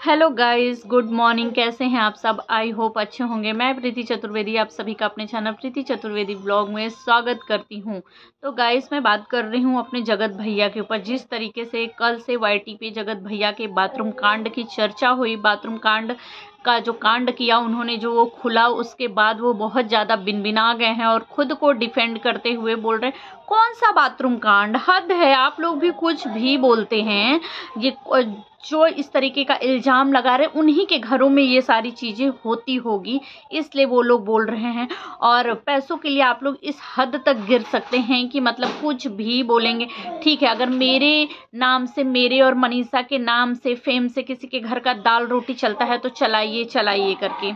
Hello guys, good morning. कैसे हैं आप सब? आई होप अच्छे होंगे। मैं प्रीति चतुर्वेदी आप सभी का अपने चैनल प्रीति चतुर्वेदी ब्लॉग में स्वागत करती हूं। तो गाइस, मैं बात कर रही हूं अपने जगत भैया के ऊपर। जिस तरीके से कल से वाईटी पे जगत भैया के बाथरूम कांड की चर्चा हुई, बाथरूम कांड का जो कांड किया उन्होंने, जो वो खुला, उसके बाद वो बहुत ज़्यादा बिनबिना गए हैं और खुद को डिफेंड करते हुए बोल रहे हैं कौन सा बाथरूम कांड। हद है, आप लोग भी कुछ भी बोलते हैं। ये जो इस तरीके का इल्ज़ाम लगा रहे उन्हीं के घरों में ये सारी चीज़ें होती होगी, इसलिए वो लोग बोल रहे हैं। और पैसों के लिए आप लोग इस हद तक गिर सकते हैं कि मतलब कुछ भी बोलेंगे। ठीक है, अगर मेरे नाम से, मेरे और मनीषा के नाम से, फेम से किसी के घर का दाल रोटी चलता है तो चलाइए चलाइए करके।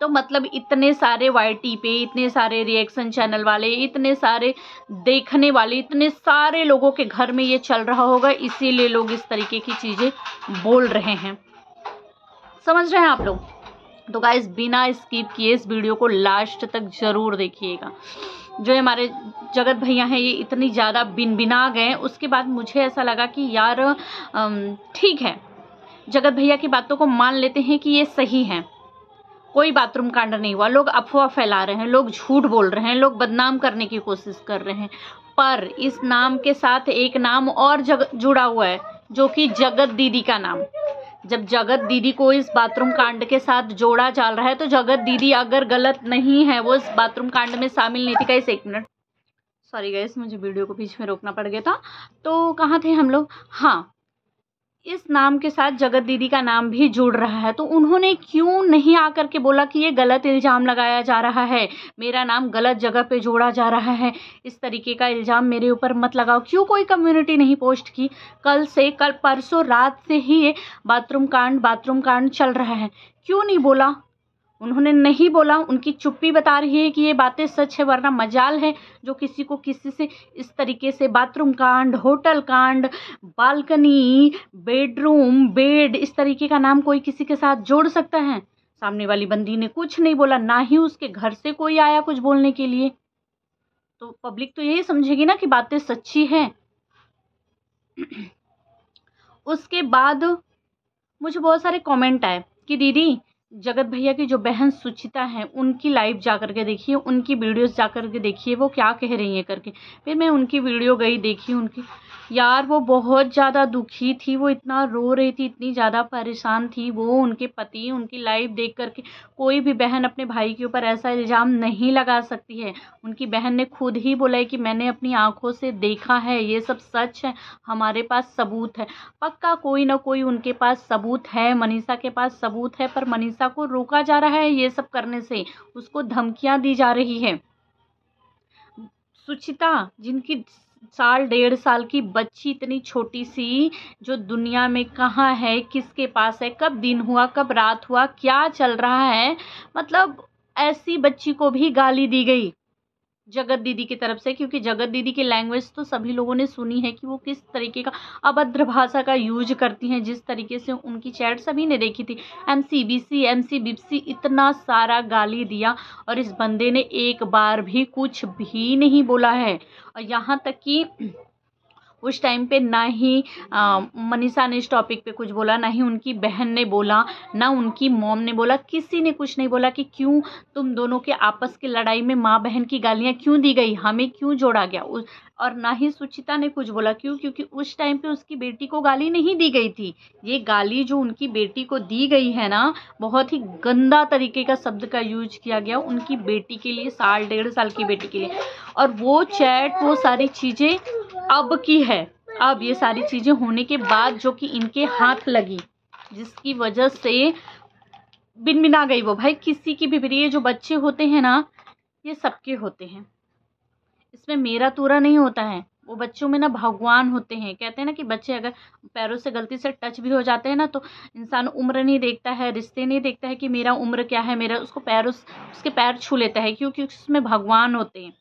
तो मतलब इतने सारे वाईटी पे, इतने सारे रिएक्शन चैनल वाले, इतने सारे देखने वाले, इतने सारे लोगों के घर में ये चल रहा होगा, इसीलिए लोग इस तरीके की चीज़ें बोल रहे हैं। समझ रहे हैं आप लोग? तो गाइस, बिना स्किप किए इस वीडियो को लास्ट तक ज़रूर देखिएगा। जो हमारे जगत भैया हैं, ये इतनी ज़्यादा बिनबिना गए। उसके बाद मुझे ऐसा लगा कि यार ठीक है, जगत भैया की बातों को मान लेते हैं कि ये सही है, कोई बाथरूम कांड नहीं हुआ। लोग अफवाह फैला रहे हैं, लोग झूठ बोल रहे हैं, लोग बदनाम करने की कोशिश कर रहे हैं। पर इस नाम के साथ एक नाम और जुड़ा हुआ है, जो कि जगत दीदी का नाम। जब जगत दीदी को इस बाथरूम कांड के साथ जोड़ा जा रहा है, तो जगत दीदी अगर गलत नहीं है, वो इस बाथरूम कांड में शामिल नहीं थी। गाइस, एक मिनट, सॉरी गाइस, मुझे वीडियो को बीच में रोकना पड़ गया था। तो कहाँ थे हम लोग? हाँ, इस नाम के साथ जगत दीदी का नाम भी जुड़ रहा है। तो उन्होंने क्यों नहीं आकर के बोला कि ये गलत इल्ज़ाम लगाया जा रहा है, मेरा नाम गलत जगह पे जोड़ा जा रहा है, इस तरीके का इल्ज़ाम मेरे ऊपर मत लगाओ। क्यों कोई कम्युनिटी नहीं पोस्ट की? कल परसों रात से ही ये बाथरूम कांड चल रहा है, क्यों नहीं बोला? उन्होंने नहीं बोला। उनकी चुप्पी बता रही है कि ये बातें सच है, वरना मजाल है जो किसी को किसी से इस तरीके से बाथरूम कांड, होटल कांड, बालकनी, बेडरूम, बेड, इस तरीके का नाम कोई किसी के साथ जोड़ सकता है? सामने वाली बंदी ने कुछ नहीं बोला, ना ही उसके घर से कोई आया कुछ बोलने के लिए। तो पब्लिक तो यही समझेगी ना कि बातें सच्ची हैं। उसके बाद मुझे बहुत सारे कमेंट आए कि दीदी, जगत भैया की जो बहन सुचिता हैं, उनकी लाइव जा करके देखिए, उनकी वीडियोस जा करके देखिए, वो क्या कह रही हैं करके। फिर मैं उनकी वीडियो गई, देखी उनकी। यार, वो बहुत ज़्यादा दुखी थी, वो इतना रो रही थी, इतनी ज़्यादा परेशान थी वो। उनके पति उनकी लाइव देख करके, कोई भी बहन अपने भाई के ऊपर ऐसा इल्ज़ाम नहीं लगा सकती है। उनकी बहन ने खुद ही बोला है कि मैंने अपनी आंखों से देखा है, ये सब सच है, हमारे पास सबूत है। पक्का कोई ना कोई उनके पास सबूत है, मनीषा के पास सबूत है, पर मनीषा को रोका जा रहा है ये सब करने से, उसको धमकियां दी जा रही है। सुचिता, जिनकी साल 1.5 साल की बच्ची, इतनी छोटी सी, जो दुनिया में कहाँ है, किसके पास है, कब दिन हुआ, कब रात हुआ, क्या चल रहा है, मतलब ऐसी बच्ची को भी गाली दी गई जगत दीदी की तरफ से। क्योंकि जगत दीदी की लैंग्वेज तो सभी लोगों ने सुनी है कि वो किस तरीके का अभद्र भाषा का यूज करती हैं। जिस तरीके से उनकी चैट सभी ने देखी थी, एमसी बीबीसी, इतना सारा गाली दिया, और इस बंदे ने एक बार भी कुछ भी नहीं बोला है। और यहाँ तक कि उस टाइम पे ना ही मनीषा ने इस टॉपिक पे कुछ बोला, ना ही उनकी बहन ने बोला, ना उनकी मॉम ने बोला, किसी ने कुछ नहीं बोला कि क्यों तुम दोनों के आपस की लड़ाई में माँ बहन की गालियाँ क्यों दी गई, हमें क्यों जोड़ा गया। और ना ही सुचिता ने कुछ बोला। क्यों? क्योंकि उस टाइम पे उसकी बेटी को गाली नहीं दी गई थी। ये गाली जो उनकी बेटी को दी गई है ना, बहुत ही गंदा तरीके का शब्द का यूज किया गया उनकी बेटी के लिए, साल 1.5 साल की बेटी के लिए। और वो चैट, वो सारी चीज़ें अब की है। अब ये सारी चीज़ें होने के बाद जो कि इनके हाथ लगी, जिसकी वजह से बिनबिना गई वो। भाई, किसी की भी, ये जो बच्चे होते हैं ना, ये सबके होते हैं, इसमें मेरा तूरा नहीं होता है। वो बच्चों में ना भगवान होते हैं। कहते हैं ना कि बच्चे अगर पैरों से गलती से टच भी हो जाते हैं ना, तो इंसान उम्र नहीं देखता है, रिश्ते नहीं देखता है कि मेरा उम्र क्या है, मेरा उसके पैर छू लेता है। क्योंकि उसमें भगवान होते हैं।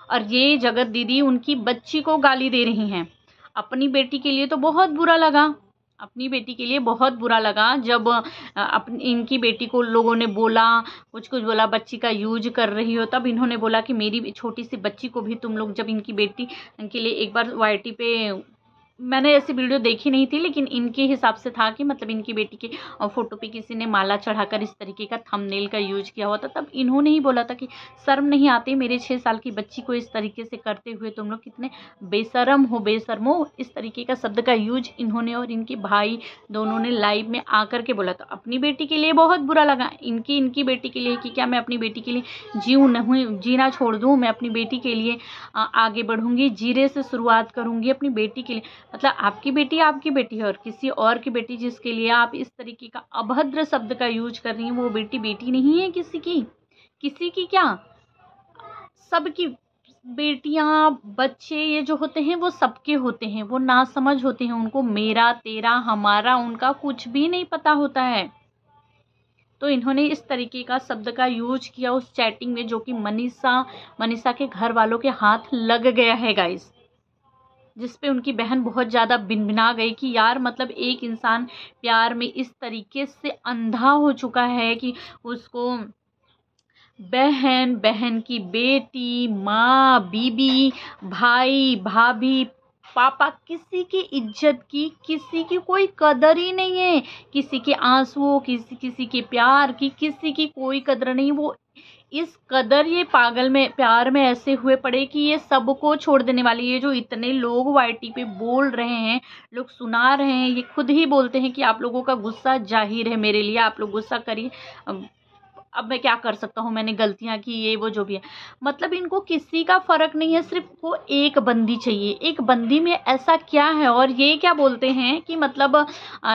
और ये जगत दीदी उनकी बच्ची को गाली दे रही हैं। अपनी बेटी के लिए तो बहुत बुरा लगा, अपनी बेटी के लिए बहुत बुरा लगा जब इनकी बेटी को लोगों ने बोला, कुछ बोला, बच्ची का यूज कर रही हो। तब इन्होंने बोला कि मेरी छोटी सी बच्ची को भी तुम लोग, जब इनकी बेटी के लिए एक बार वाईटी पे मैंने ऐसी वीडियो देखी नहीं थी, लेकिन इनके हिसाब से था कि मतलब इनकी बेटी के फ़ोटो पे किसी ने माला चढ़ाकर इस तरीके का थंबनेल का यूज किया हुआ था। तब इन्होंने ही बोला था कि शर्म नहीं आती मेरे 6 साल की बच्ची को इस तरीके से करते हुए, तुम लोग कितने बेशर्म हो, बेशर्मो। इस तरीके का शब्द का यूज इन्होंने और इनके भाई दोनों ने लाइव में आकर के बोला था। अपनी बेटी के लिए बहुत बुरा लगा, इनकी बेटी के लिए कि क्या मैं अपनी बेटी के लिए जीना छोड़ दूँ, मैं अपनी बेटी के लिए आगे बढ़ूँगी, जीरे से शुरुआत करूँगी अपनी बेटी के लिए। मतलब आपकी बेटी है और किसी और की बेटी जिसके लिए आप इस तरीके का अभद्र शब्द का यूज कर रही हैं, वो बेटी नहीं है किसी की क्या, सबकी बेटियां बच्चे ये जो होते हैं वो सबके होते हैं, वो नासमझ होते हैं, उनको मेरा तेरा हमारा उनका कुछ भी नहीं पता होता है। तो इन्होंने इस तरीके का शब्द का यूज किया उस चैटिंग में, जो कि मनीषा के घर वालों के हाथ लग गया है गाइस, जिस पे उनकी बहन बहुत ज़्यादा भिनभिना गई कि यार मतलब एक इंसान प्यार में इस तरीके से अंधा हो चुका है कि उसको बहन की बेटी, माँ, बीबी, भाई, भाभी, पापा, किसी की इज्जत की, किसी की कोई कदर ही नहीं है, किसी के आंसुओं, किसी के प्यार की, किसी की कोई कदर नहीं। वो इस कदर ये पागल में प्यार में ऐसे हुए पड़े कि ये सबको छोड़ देने वाली। ये जो इतने लोग वाईटी पे बोल रहे हैं, लोग सुना रहे हैं, ये खुद ही बोलते हैं कि आप लोगों का गुस्सा जाहिर है मेरे लिए, आप लोग गुस्सा करिए, अब मैं क्या कर सकता हूँ, मैंने गलतियाँ की, ये वो जो भी है। मतलब इनको किसी का फ़र्क नहीं है, सिर्फ वो एक बंदी चाहिए। एक बंदी में ऐसा क्या है? और ये क्या बोलते हैं कि मतलब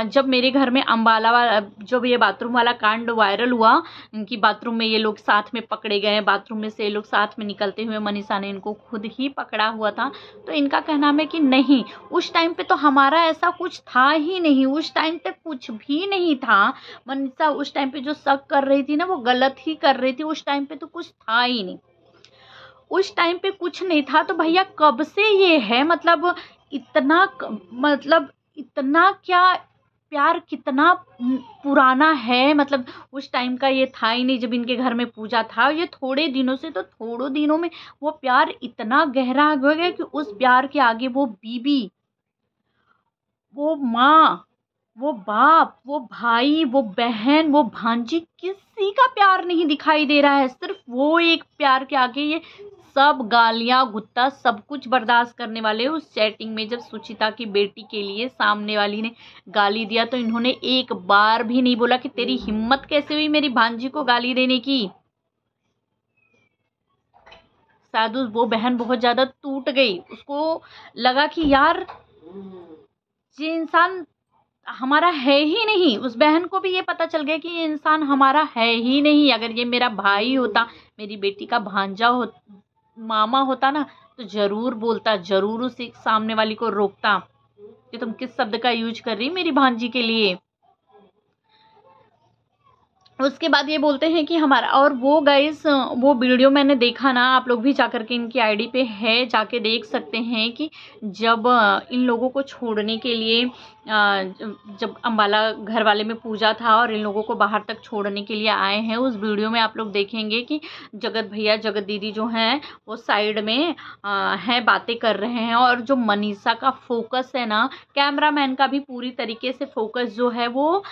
जब मेरे घर में अम्बाला वाला जब ये बाथरूम वाला कांड वायरल हुआ, इनकी बाथरूम में ये लोग साथ में पकड़े गए, बाथरूम में से ये लोग साथ में निकलते हुए, मनीषा ने इनको खुद ही पकड़ा हुआ था। तो इनका कहना है कि नहीं, उस टाइम पे तो हमारा ऐसा कुछ था ही नहीं, उस टाइम पे कुछ भी नहीं था। मनीषा उस टाइम पे जो शक कर रही थी ना, वो गलत ही कर रही थी। उस टाइम पे तो कुछ था ही नहीं, उस टाइम पे कुछ नहीं था। तो भैया कब से ये है? मतलब इतना क्या प्यार कितना पुराना है? मतलब उस टाइम का ये था ही नहीं जब इनके घर में पूजा था। ये थोड़े दिनों से, तो थोड़े दिनों में वो प्यार इतना गहरा हो गया कि उस प्यार के आगे वो बीबी, वो माँ, वो बाप, वो भाई, वो बहन, वो भांजी, किसी का प्यार नहीं दिखाई दे रहा है। सिर्फ वो एक प्यार के आगे ये सब गालियां गुत्ता सब कुछ बर्दाश्त करने वाले। उस चैटिंग में जब सुचिता की बेटी के लिए सामने वाली ने गाली दिया, तो इन्होंने एक बार भी नहीं बोला कि तेरी हिम्मत कैसे हुई मेरी भांजी को गाली देने की। शायद वो बहन बहुत ज्यादा टूट गई, उसको लगा कि यार ये इंसान हमारा है ही नहीं। उस बहन को भी ये पता चल गया कि ये इंसान हमारा है ही नहीं। अगर ये मेरा भाई होता, मेरी बेटी का भांजा हो, मामा होता ना, तो जरूर बोलता, जरूर उस सामने वाली को रोकता कि तुम किस शब्द का यूज कर रही मेरी भांजी के लिए। उसके बाद ये बोलते हैं कि हमारा, और वो गाइस वो वीडियो मैंने देखा ना, आप लोग भी जाकर के इनकी आईडी पे है, जाके देख सकते हैं कि जब इन लोगों को छोड़ने के लिए जब अम्बाला घर वाले में पूजा था और इन लोगों को बाहर तक छोड़ने के लिए आए हैं, उस वीडियो में आप लोग देखेंगे कि जगत भैया, जगत दीदी जो हैं वो साइड में हैं, बातें कर रहे हैं। और जो मनीषा का फोकस है ना, कैमरामैन का भी पूरी तरीके से फोकस जो है वो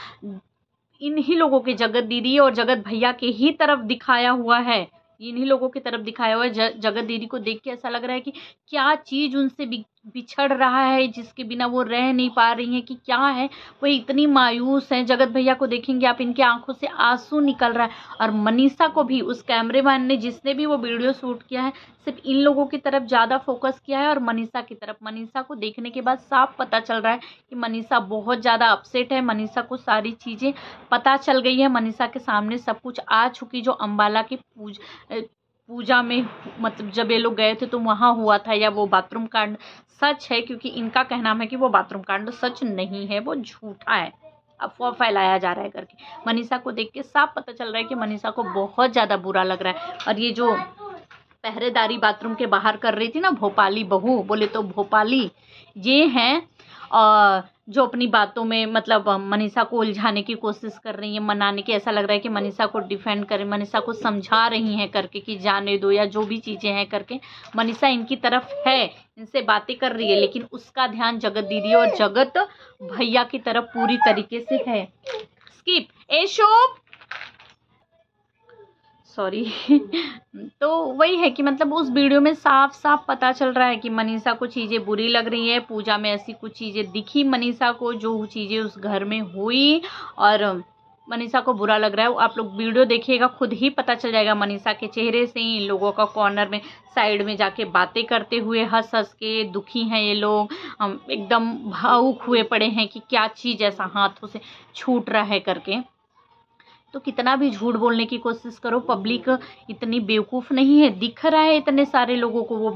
इन्हीं लोगों के, जगत दीदी और जगत भैया के ही तरफ दिखाया हुआ है, इन्हीं लोगों की तरफ दिखाया हुआ है। जगत दीदी को देख के ऐसा लग रहा है कि क्या चीज़ उनसे बिछड़ रहा है, जिसके बिना वो रह नहीं पा रही हैं, कि क्या है, वो इतनी मायूस हैं। जगत भैया को देखेंगे आप, इनकी आंखों से आंसू निकल रहा है। और मनीषा को भी, उस कैमरेमैन ने जिसने भी वो वीडियो शूट किया है, सिर्फ इन लोगों की तरफ ज़्यादा फोकस किया है और मनीषा की तरफ। मनीषा को देखने के बाद साफ पता चल रहा है कि मनीषा बहुत ज़्यादा अपसेट है, मनीषा को सारी चीज़ें पता चल गई है, मनीषा के सामने सब कुछ आ चुकी। जो अम्बाला की पूजा में, मतलब जब ये लोग गए थे तो वहाँ हुआ था, या वो बाथरूम कांड सच है, क्योंकि इनका कहना है कि वो बाथरूम कांड सच नहीं है, वो झूठा है, अफवाह फैलाया जा रहा है करके। मनीषा को देख के साफ पता चल रहा है कि मनीषा को बहुत ज़्यादा बुरा लग रहा है। और ये जो पहरेदारी बाथरूम के बाहर कर रही थी ना, भोपाली बहू बोले तो भोपाली, ये हैं जो अपनी बातों में मतलब मनीषा को उलझाने की कोशिश कर रही है, मनाने की, ऐसा लग रहा है कि मनीषा को डिफेंड करें, मनीषा को समझा रही हैं करके कि जाने दो या जो भी चीज़ें हैं करके। मनीषा इनकी तरफ है, इनसे बातें कर रही है, लेकिन उसका ध्यान जगत दीदी और जगत भैया की तरफ पूरी तरीके से है। स्किप ए शोप, सॉरी। तो वही है कि मतलब उस वीडियो में साफ साफ पता चल रहा है कि मनीषा को चीज़ें बुरी लग रही है। पूजा में ऐसी कुछ चीज़ें दिखी मनीषा को जो चीज़ें उस घर में हुई और मनीषा को बुरा लग रहा है। आप लोग वीडियो देखिएगा, खुद ही पता चल जाएगा मनीषा के चेहरे से ही। इन लोगों का कॉर्नर में साइड में जाके बातें करते हुए हंस हंस के दुखी हैं ये लोग, एकदम भावुक हुए पड़े हैं कि क्या चीज़ ऐसा हाथों से छूट रहा है करके। तो कितना भी झूठ बोलने की कोशिश करो, पब्लिक इतनी बेवकूफ़ नहीं है। दिख रहा है इतने सारे लोगों को, वो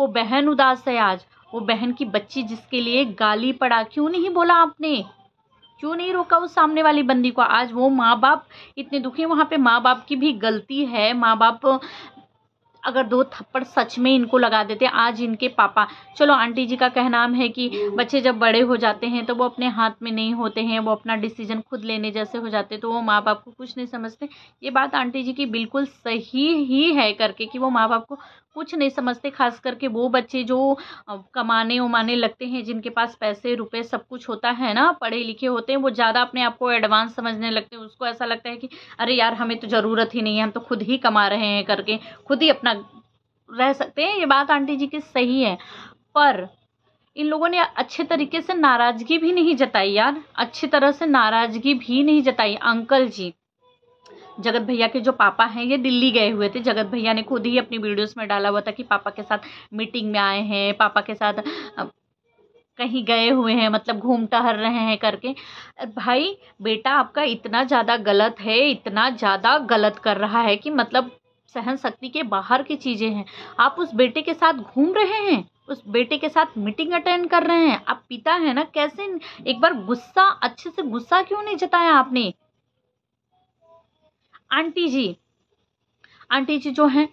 बहन उदास है आज, वो बहन की बच्ची जिसके लिए गाली पड़ा, क्यों नहीं बोला आपने, क्यों नहीं रोका उस सामने वाली बंदी को। आज वो माँ बाप इतने दुखी, वहाँ पे माँ बाप की भी गलती है। माँ बाप अगर 2 थप्पड़ सच में इनको लगा देते, आज इनके पापा, चलो आंटी जी का कहना है कि बच्चे जब बड़े हो जाते हैं तो वो अपने हाथ में नहीं होते हैं, वो अपना डिसीजन खुद लेने जैसे हो जाते, तो वो माँ बाप को कुछ नहीं समझते। ये बात आंटी जी की बिल्कुल सही ही है करके कि वो माँ बाप को कुछ नहीं समझते। खास करके वो बच्चे जो कमाने उमाने लगते हैं, जिनके पास पैसे रुपए सब कुछ होता है ना, पढ़े लिखे होते हैं, वो ज़्यादा अपने आप को एडवांस समझने लगते हैं। उसको ऐसा लगता है कि अरे यार हमें तो ज़रूरत ही नहीं है, हम तो खुद ही कमा रहे हैं करके, खुद ही अपना रह सकते हैं। ये बात आंटी जी की सही है, पर इन लोगों ने अच्छे तरीके से नाराज़गी भी नहीं जताई यार, अच्छी तरह से नाराज़गी भी नहीं जताई। अंकल जी, जगत भैया के जो पापा हैं, ये दिल्ली गए हुए थे। जगत भैया ने खुद ही अपनी वीडियोस में डाला हुआ था कि पापा के साथ मीटिंग में आए हैं, पापा के साथ कहीं गए हुए हैं, मतलब घूम टहल रहे हैं करके। भाई बेटा आपका इतना ज़्यादा गलत है, इतना ज़्यादा गलत कर रहा है कि मतलब सहन शक्ति के बाहर की चीज़ें हैं। आप उस बेटे के साथ घूम रहे हैं, उस बेटे के साथ मीटिंग अटेंड कर रहे हैं, आप पिता है ना, कैसे एक बार गुस्सा, अच्छे से गुस्सा क्यों नहीं जताया आपने। आंटी जी जो हैं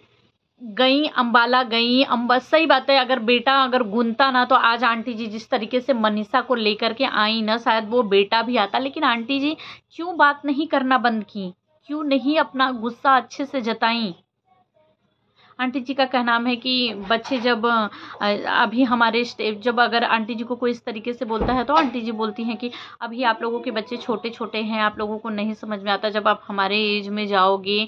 गई अंबाला, गई सही बात है। अगर बेटा अगर गुनता ना, तो आज आंटी जी जिस तरीके से मनीषा को लेकर के आई ना, शायद वो बेटा भी आता। लेकिन आंटी जी क्यों बात नहीं करना बंद की, क्यों नहीं अपना गुस्सा अच्छे से जताई। आंटी जी का कहना है कि बच्चे जब अभी हमारे स्टेप, जब अगर आंटी जी को कोई इस तरीके से बोलता है तो आंटी जी बोलती हैं कि अभी आप लोगों के बच्चे छोटे छोटे हैं, आप लोगों को नहीं समझ में आता। जब आप हमारे एज में जाओगे,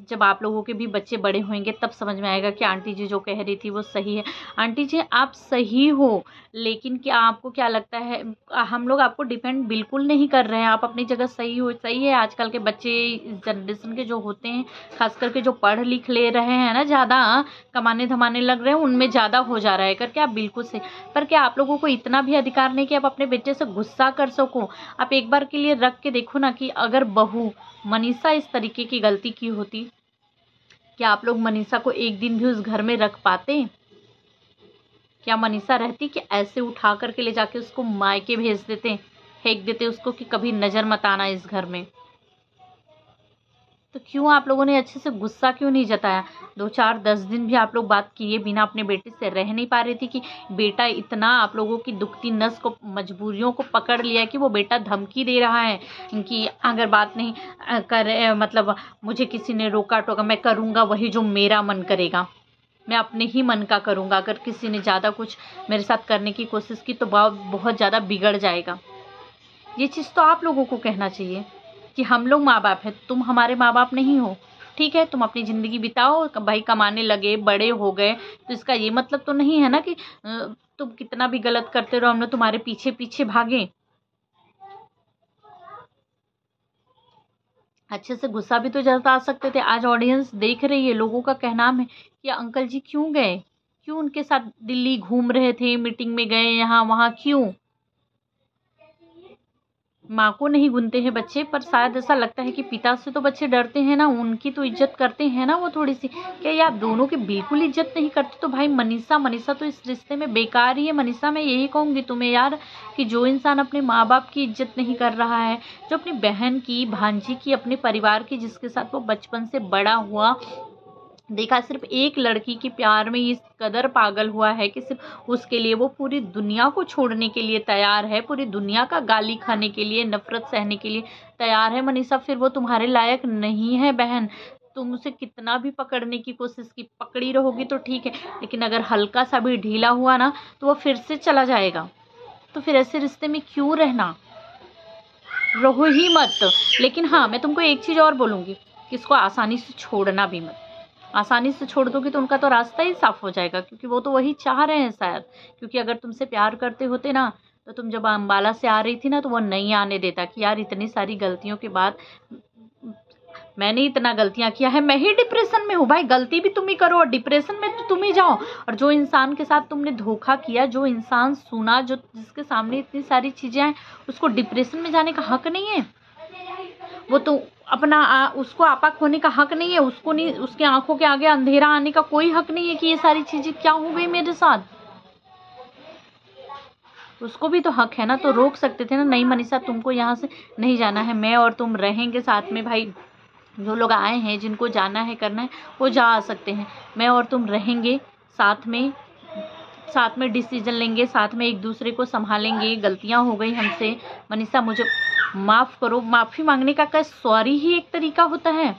जब आप लोगों के भी बच्चे बड़े होंगे, तब समझ में आएगा कि आंटी जी जो कह रही थी वो सही है। आंटी जी आप सही हो, लेकिन क्या आपको क्या लगता है, हम लोग आपको डिपेंड बिल्कुल नहीं कर रहे हैं। आप अपनी जगह सही हो, सही है। आजकल के बच्चे इस जनरेशन के जो होते हैं, खास करके जो पढ़ लिख ले रहे हैं ना, ज़्यादा कमाने धमाने लग रहे हैं, उनमें ज़्यादा हो जा रहा है करके। आप बिल्कुल सही, पर क्या आप लोगों को इतना भी अधिकार नहीं कि आप अपने बेटे से गुस्सा कर सको। आप एक बार के लिए रख के देखो ना कि अगर बहू मनीषा इस तरीके की गलती की होती, क्या आप लोग मनीषा को एक दिन भी उस घर में रख पाते। क्या मनीषा रहती कि ऐसे उठा करके ले जाके उसको मायके भेज देते, फेंक देते उसको कि कभी नज़र मत आना इस घर में। तो क्यों आप लोगों ने अच्छे से गुस्सा क्यों नहीं जताया। 2-4-10 दिन भी आप लोग बात किए बिना अपने बेटे से रह नहीं पा रही थी कि बेटा इतना आप लोगों की दुखती नस को, मजबूरियों को पकड़ लिया कि वो बेटा धमकी दे रहा है कि अगर बात नहीं करे, मतलब मुझे किसी ने रोका टोका, मैं करूँगा वही जो मेरा मन करेगा, मैं अपने ही मन का करूँगा। अगर किसी ने ज़्यादा कुछ मेरे साथ करने की कोशिश की तो बहुत ज़्यादा बिगड़ जाएगा। ये चीज़ तो आप लोगों को कहना चाहिए कि हम लोग माँ बाप हैं, तुम हमारे माँ बाप नहीं हो। ठीक है, तुम अपनी ज़िंदगी बिताओ, भाई कमाने लगे, बड़े हो गए, तो इसका ये मतलब तो नहीं है ना कि तुम कितना भी गलत करते रहो, हमने तुम्हारे पीछे पीछे भागे। अच्छे से गुस्सा भी तो जता सकते थे। आज ऑडियंस देख रही है, लोगों का कहना है कि अंकल जी क्यों गए, क्यों उनके साथ दिल्ली घूम रहे थे, मीटिंग में गए, यहाँ वहाँ क्यों। माँ को नहीं गुनते हैं बच्चे, पर शायद ऐसा लगता है कि पिता से तो बच्चे डरते हैं ना, उनकी तो इज्जत करते हैं ना वो थोड़ी सी। क्या ये आप दोनों की बिल्कुल इज्जत नहीं करते। तो भाई मनीषा तो इस रिश्ते में बेकार ही है। मनीषा मैं यही कहूँगी तुम्हें यार, कि जो इंसान अपने माँ बाप की इज्जत नहीं कर रहा है, जो अपनी बहन की, भांजी की, अपने परिवार की, जिसके साथ वो बचपन से बड़ा हुआ, देखा, सिर्फ एक लड़की के प्यार में इस कदर पागल हुआ है कि सिर्फ उसके लिए वो पूरी दुनिया को छोड़ने के लिए तैयार है, पूरी दुनिया का गाली खाने के लिए, नफरत सहने के लिए तैयार है। मनीषा, फिर वो तुम्हारे लायक नहीं है बहन। तुम उसे कितना भी पकड़ने की कोशिश की, पकड़ी रहोगी तो ठीक है, लेकिन अगर हल्का सा भी ढीला हुआ ना तो वो फिर से चला जाएगा। तो फिर ऐसे रिश्ते में क्यों रहना, रहो ही मत। लेकिन हाँ, मैं तुमको एक चीज़ और बोलूँगी कि इसको आसानी से छोड़ना भी मत। आसानी से छोड़ दोगे तो उनका तो रास्ता ही साफ हो जाएगा, क्योंकि वो तो वही चाह रहे हैं शायद। क्योंकि अगर तुमसे प्यार करते होते ना तो तुम जब अम्बाला से आ रही थी ना तो वो नहीं आने देता कि यार इतनी सारी गलतियों के बाद मैंने इतना गलतियां किया है, मैं ही डिप्रेशन में हूँ। भाई गलती भी तुम ही करो और डिप्रेशन में तो तुम ही जाओ। और जो इंसान के साथ तुमने धोखा किया, जो इंसान सुना, जो जिसके सामने इतनी सारी चीजें हैं, उसको डिप्रेशन में जाने का हक नहीं है। वो तो अपना उसको आपा खोने का हक नहीं है, उसको नहीं, उसके आंखों के आगे अंधेरा आने का कोई हक नहीं है कि ये सारी चीजें क्या हो गई मेरे साथ। उसको भी तो हक है ना, तो रोक सकते थे ना। नहीं मनीषा, तुमको यहाँ से नहीं जाना है, मैं और तुम रहेंगे साथ में। भाई जो लोग आए हैं, जिनको जाना है करना है, वो जा आ सकते हैं। मैं और तुम रहेंगे साथ में डिसीजन लेंगे, साथ में एक दूसरे को संभालेंगे। गलतियां हो गई हमसे मनीषा, मुझे माफ़ करो। माफ़ी मांगने का क्या सॉरी ही एक तरीका होता है?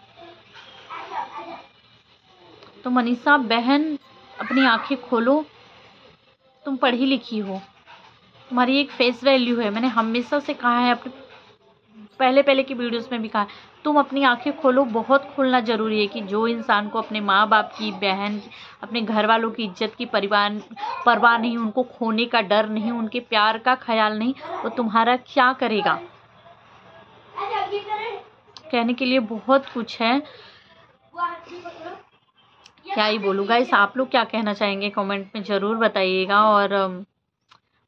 तो मनीषा बहन, अपनी आंखें खोलो। तुम पढ़ी लिखी हो, तुम्हारी एक फेस वैल्यू है। मैंने हमेशा से कहा है, अपने पहले की वीडियोस में भी कहा है, तुम अपनी आंखें खोलो। बहुत खोलना ज़रूरी है कि जो इंसान को अपने माँ बाप की, बहन की, अपने घर वालों की इज्जत की परवाह नहीं, उनको खोने का डर नहीं, उनके प्यार का ख्याल नहीं, वो तुम्हारा क्या करेगा। कहने के लिए बहुत कुछ है, क्या ही बोलूँ गाइस। आप लोग क्या कहना चाहेंगे कमेंट में ज़रूर बताइएगा। और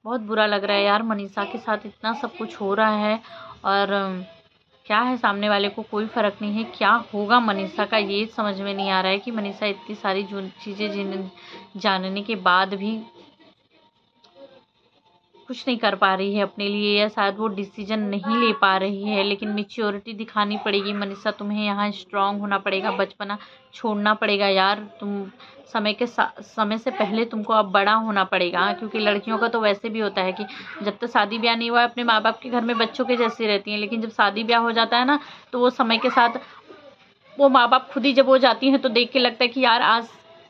बहुत बुरा लग रहा है यार, मनीषा के साथ इतना सब कुछ हो रहा है और क्या है, सामने वाले को कोई फ़र्क नहीं है। क्या होगा मनीषा का ये समझ में नहीं आ रहा है कि मनीषा इतनी सारी चीज़ें जानने के बाद भी कुछ नहीं कर पा रही है अपने लिए, या शायद वो डिसीजन नहीं ले पा रही है। लेकिन मैच्योरिटी दिखानी पड़ेगी मनीषा, तुम्हें यहाँ स्ट्रांग होना पड़ेगा, बचपना छोड़ना पड़ेगा यार। तुम समय से पहले तुमको अब बड़ा होना पड़ेगा। क्योंकि लड़कियों का तो वैसे भी होता है कि जब तक शादी ब्याह नहीं हुआ है अपने माँ बाप के घर में बच्चों के जैसी रहती हैं, लेकिन जब शादी ब्याह हो जाता है ना तो वो समय के साथ वो माँ बाप खुद ही जब हो जाती हैं तो देख के लगता है कि यार आज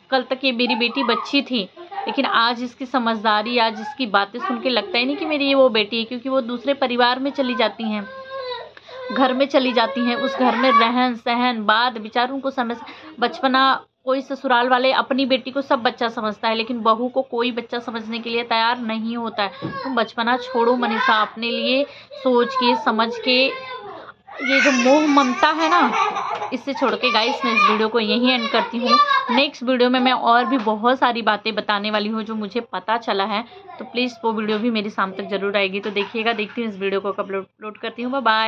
कल तक ये मेरी बेटी बच्ची थी, लेकिन आज इसकी समझदारी, आज इसकी बातें सुन के लगता ही नहीं कि मेरी ये वो बेटी है। क्योंकि वो दूसरे परिवार में चली जाती हैं, घर में चली जाती हैं, उस घर में रहन सहन बात विचार उनको समझ, बचपना। कोई ससुराल वाले अपनी बेटी को सब बच्चा समझता है, लेकिन बहू को कोई बच्चा समझने के लिए तैयार नहीं होता है। तुम बचपना छोड़ो मनीषा, अपने लिए सोच के समझ के, ये जो मोह ममता है ना, इससे छोड़ के। गाइस मैं इस वीडियो को यहीं एंड करती हूँ। नेक्स्ट वीडियो में मैं और भी बहुत सारी बातें बताने वाली हूँ जो मुझे पता चला है, तो प्लीज़ वो वीडियो भी मेरी शाम तक जरूर आएगी। तो देखिएगा, देखती हूँ इस वीडियो को कब अपलोड करती हूँ। Bye bye.